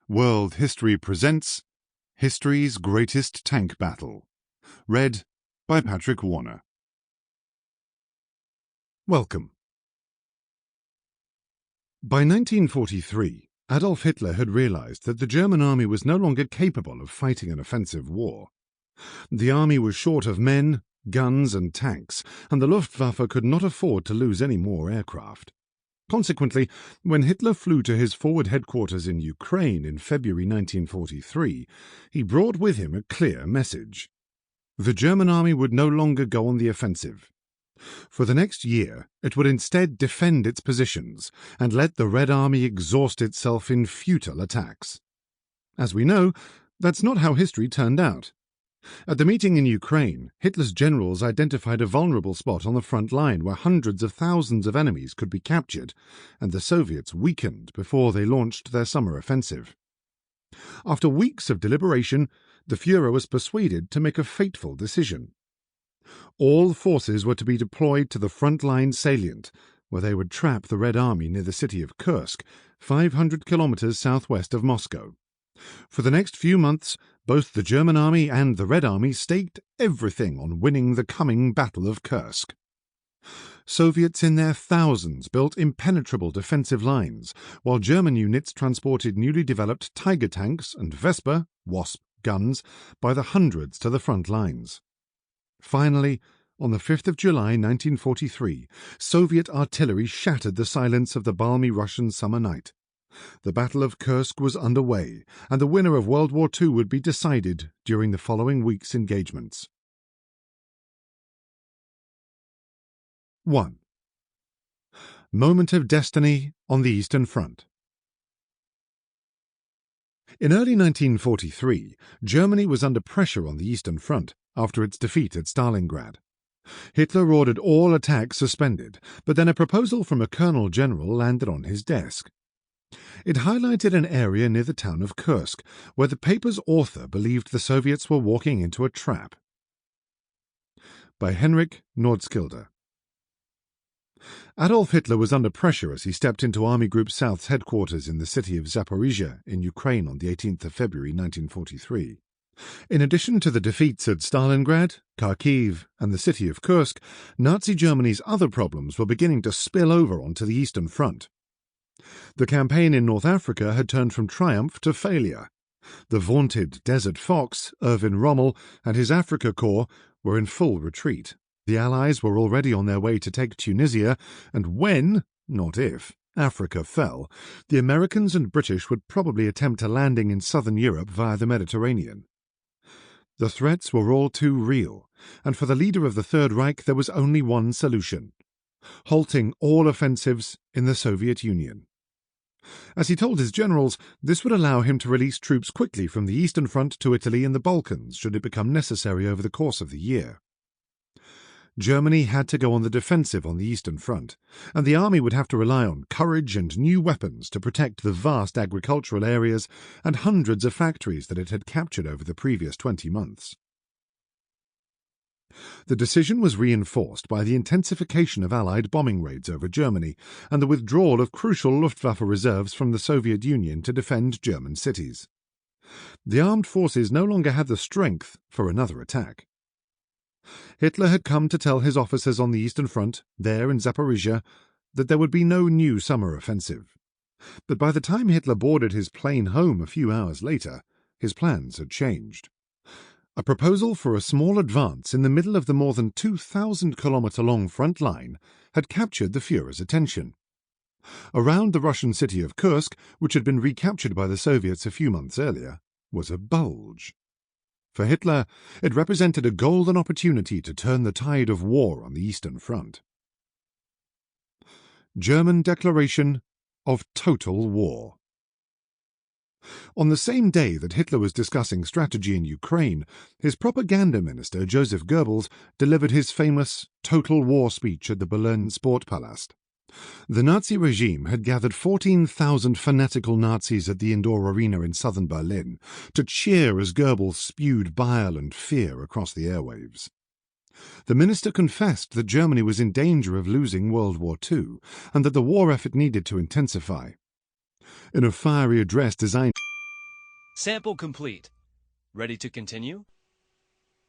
World History presents History's Greatest Tank Battle. Read by Patrick Warner. Welcome. By 1943, Adolf Hitler had realized that the German army was no longer capable of fighting an offensive war. The army was short of men, guns and tanks, and the Luftwaffe could not afford to lose any more aircraft. Consequently, when Hitler flew to his forward headquarters in Ukraine in February 1943, he brought with him a clear message. The German army would no longer go on the offensive. For the next year, it would instead defend its positions and let the Red Army exhaust itself in futile attacks. As we know, that's not how history turned out. At the meeting in Ukraine, Hitler's generals identified a vulnerable spot on the front line where hundreds of thousands of enemies could be captured, and the Soviets weakened before they launched their summer offensive. After weeks of deliberation, the Führer was persuaded to make a fateful decision. All forces were to be deployed to the front-line salient, where they would trap the Red Army near the city of Kursk, 500 kilometres southwest of Moscow. For the next few months, both the German army and the Red Army staked everything on winning the coming Battle of Kursk. Soviets in their thousands built impenetrable defensive lines, while German units transported newly developed Tiger tanks and Vespa, Wasp, guns by the hundreds to the front lines. Finally, on the 5th of July 1943, Soviet artillery shattered the silence of the balmy Russian summer night. The Battle of Kursk was underway, and the winner of World War II would be decided during the following week's engagements. 1. Moment of destiny on the Eastern Front. In early 1943, Germany was under pressure on the Eastern Front after its defeat at Stalingrad. Hitler ordered all attacks suspended, but then a proposal from a colonel general landed on his desk. It highlighted an area near the town of Kursk, where the paper's author believed the Soviets were walking into a trap. By Henrik Nordskilde. Adolf Hitler was under pressure as he stepped into Army Group South's headquarters in the city of Zaporizhia in Ukraine on the 18th of February 1943. In addition to the defeats at Stalingrad, Kharkiv, and the city of Kursk, Nazi Germany's other problems were beginning to spill over onto the Eastern Front. The campaign in North Africa had turned from triumph to failure. The vaunted Desert Fox, Erwin Rommel, and his Afrika Korps were in full retreat. The Allies were already on their way to take Tunisia, and when, not if, Africa fell, the Americans and British would probably attempt a landing in southern Europe via the Mediterranean. The threats were all too real, and for the leader of the Third Reich there was only one solution: halting all offensives in the Soviet Union. As he told his generals, this would allow him to release troops quickly from the Eastern Front to Italy and the Balkans should it become necessary over the course of the year. Germany had to go on the defensive on the Eastern Front, and the army would have to rely on courage and new weapons to protect the vast agricultural areas and hundreds of factories that it had captured over the previous 20 months. The decision was reinforced by the intensification of Allied bombing raids over Germany and the withdrawal of crucial Luftwaffe reserves from the Soviet Union to defend German cities. The armed forces no longer had the strength for another attack. Hitler had come to tell his officers on the Eastern Front, there in Zaporizhia, that there would be no new summer offensive. But by the time Hitler boarded his plane home a few hours later, his plans had changed. A proposal for a small advance in the middle of the more than 2,000-kilometre-long front line had captured the Führer's attention. Around the Russian city of Kursk, which had been recaptured by the Soviets a few months earlier, was a bulge. For Hitler, it represented a golden opportunity to turn the tide of war on the Eastern Front. German declaration of total war. On the same day that Hitler was discussing strategy in Ukraine, his propaganda minister Joseph Goebbels delivered his famous total war speech at the Berlin Sportpalast. The Nazi regime had gathered 14,000 fanatical Nazis at the indoor arena in southern Berlin to cheer as Goebbels spewed bile and fear across the airwaves. The minister confessed that Germany was in danger of losing World War II and that the war effort needed to intensify. In a fiery address designed Sample complete. Ready to continue?